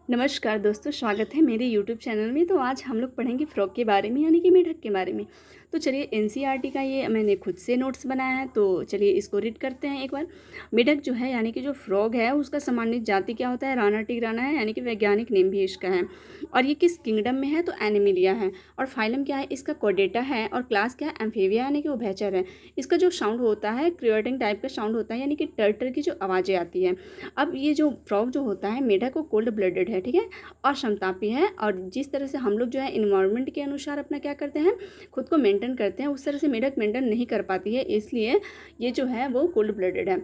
नमस्कार दोस्तों, स्वागत है मेरे यूट्यूब चैनल में। तो आज हम लोग पढ़ेंगे फ्रॉक के बारे में, यानी कि मेढक के बारे में। तो चलिए, एनसीईआरटी का ये मैंने खुद से नोट्स बनाया है, तो चलिए इसको रीड करते हैं एक बार। मेढक जो है यानी कि जो फ्रॉग है, उसका सम्मानित जाति क्या होता है? राना टिग्राना है, यानी कि वैज्ञानिक नेम भी इसका है। और ये किस किंगडम में है? तो एनिमिलिया है। और फाइलम क्या है इसका? कॉर्डेटा है। और क्लास क्या है? एम्फीबिया, यानी कि उभयचर है। इसका जो साउंड होता है क्रिएटिंग टाइप का साउंड होता है, यानी कि टर्टर की जो आवाज़ें आती है। अब ये जो फ्रॉग जो होता है मेढक, वो कोल्ड ब्लडेड है, ठीक है, और समतापी है। और जिस तरह से हम लोग जो है इन्वायरमेंट के अनुसार अपना क्या करते हैं, खुद को मेंटेन करते हैं, उस तरह से मेढक मेंटेन नहीं कर पाती है, इसलिए ये जो है वो कोल्ड ब्लडेड है।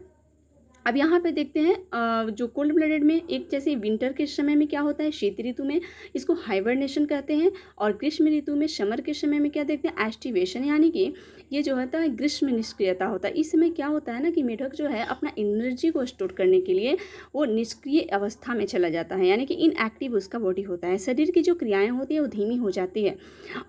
अब यहाँ पे देखते हैं जो कोल्ड ब्लडेड में एक जैसे विंटर के समय में क्या होता है, शीत ऋतु में इसको हाइबरनेशन कहते हैं। और ग्रीष्म ऋतु में, समर के समय में क्या देखते हैं? एस्टिवेशन, यानी कि ये जो होता है ग्रीष्म निष्क्रियता होता है। इस समय क्या होता है ना कि मेढक जो है अपना एनर्जी को स्टोर करने के लिए वो निष्क्रिय अवस्था में चला जाता है, यानी कि इनएक्टिव उसका बॉडी होता है। शरीर की जो क्रियाएं होती है वो धीमी हो जाती है।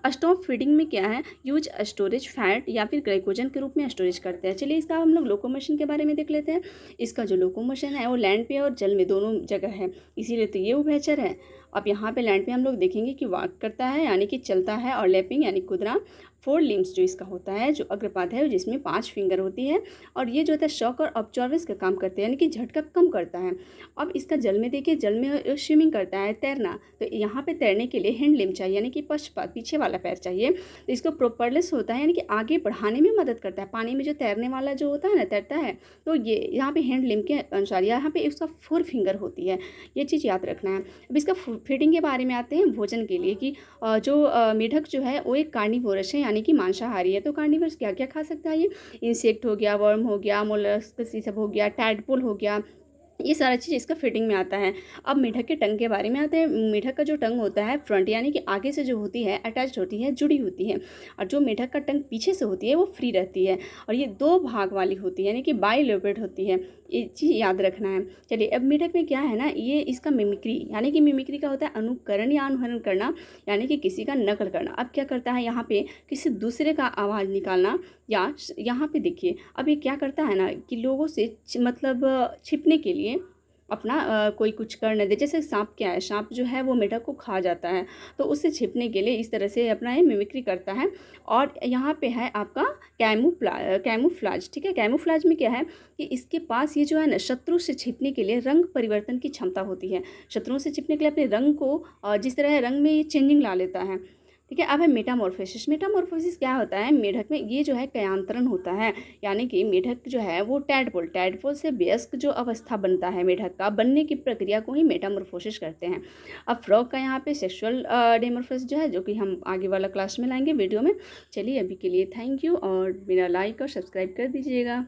स्टॉप फीडिंग में क्या है? यूज स्टोरेज फैट या फिर ग्लाइकोजन के रूप में स्टोरेज करते हैं। चलिए इसका हम लोग लोकोमोशन के बारे में देख लेते हैं। इसका जो लोकोमोशन है वो लैंड पे और जल में दोनों जगह है, इसीलिए तो ये उभयचर है। अब यहाँ पे लैंड पे हम लोग देखेंगे कि वॉक करता है, यानी कि चलता है। और लैपिंग यानी कुदना। फोर लिम्स जो इसका होता है, जो अग्रपाद है जिसमें 5 फिंगर होती है। और ये जो होता है शॉक और ऑब्जॉर्वेंस का काम करते हैं, यानी कि झटका कम करता है। अब इसका जल में देखिए, जल में स्विमिंग करता है, तैरना। तो यहाँ पे तैरने के लिए हैंड लिम चाहिए, यानी कि पीछे वाला पैर चाहिए। तो इसको प्रोपरलेस होता है, यानी कि आगे बढ़ाने में मदद करता है। पानी में जो तैरने वाला जो होता है ना, तैरता है, तो ये यहाँ पे हैंड लिम के अनुसार यहाँ पे इसका 4 फिंगर होती है। ये चीज़ याद रखना है। अब इसका फीडिंग के बारे में आते हैं, भोजन के लिए कि जो मेढक जो है वो एक कार्निवोरस है, यानी कि मांसाहारी है। तो कार्निवोरस क्या क्या खा सकता है? ये इंसेक्ट हो गया, वर्म हो गया, मोलस्क ये सब हो गया, टैडपोल हो गया, ये सारा चीज़ इसका फीडिंग में आता है। अब मेढक के टंग के बारे में आते हैं। मेढक का जो टंग होता है फ्रंट, यानी कि आगे से जो होती है अटैच होती है, जुड़ी होती है। और जो मेढक का टंग पीछे से होती है वो फ्री रहती है। और ये 2 भाग वाली होती है, यानी कि बाइलोबेड होती है। ये चीज़ याद रखना है। चलिए, अब मेढक में क्या है ना, ये इसका मिमिक्री, यानी कि मिमिक्री का होता है अनुकरण या अनुहरण करना, यानी कि किसी का नकल करना। अब क्या करता है यहाँ पे, किसी दूसरे का आवाज़ निकालना। या यहाँ पे देखिए, अब ये क्या करता है ना कि लोगों से मतलब छिपने के लिए अपना कोई कुछ कर न दे। जैसे सांप क्या है, सांप जो है वो मेढक को खा जाता है, तो उससे छिपने के लिए इस तरह से अपना ये मिमिक्री करता है। और यहाँ पे है आपका कैमूफ्लाज, ठीक है। कैमूफ्लाज में क्या है कि इसके पास ये जो है ना, शत्रु से छिपने के लिए रंग परिवर्तन की क्षमता होती है। शत्रुओं से छिपने के लिए अपने रंग को जिस तरह है, रंग में ये चेंजिंग ला लेता है, ठीक है। अब है मेटामॉर्फोसिस। मेटामॉर्फोसिस क्या होता है मेढक में? ये जो है कयांतरण होता है, यानी कि मेढक जो है वो टैडपोल से वयस्क जो अवस्था बनता है मेढक का, बनने की प्रक्रिया को ही मेटामॉर्फोसिस करते हैं। अब फ्रॉग का यहाँ पे सेक्सुअल डेमॉर्फोसिस जो है, जो कि हम आगे वाला क्लास में लाएंगे वीडियो में। चलिए अभी के लिए थैंक यू, और मेरा लाइक और सब्सक्राइब कर दीजिएगा।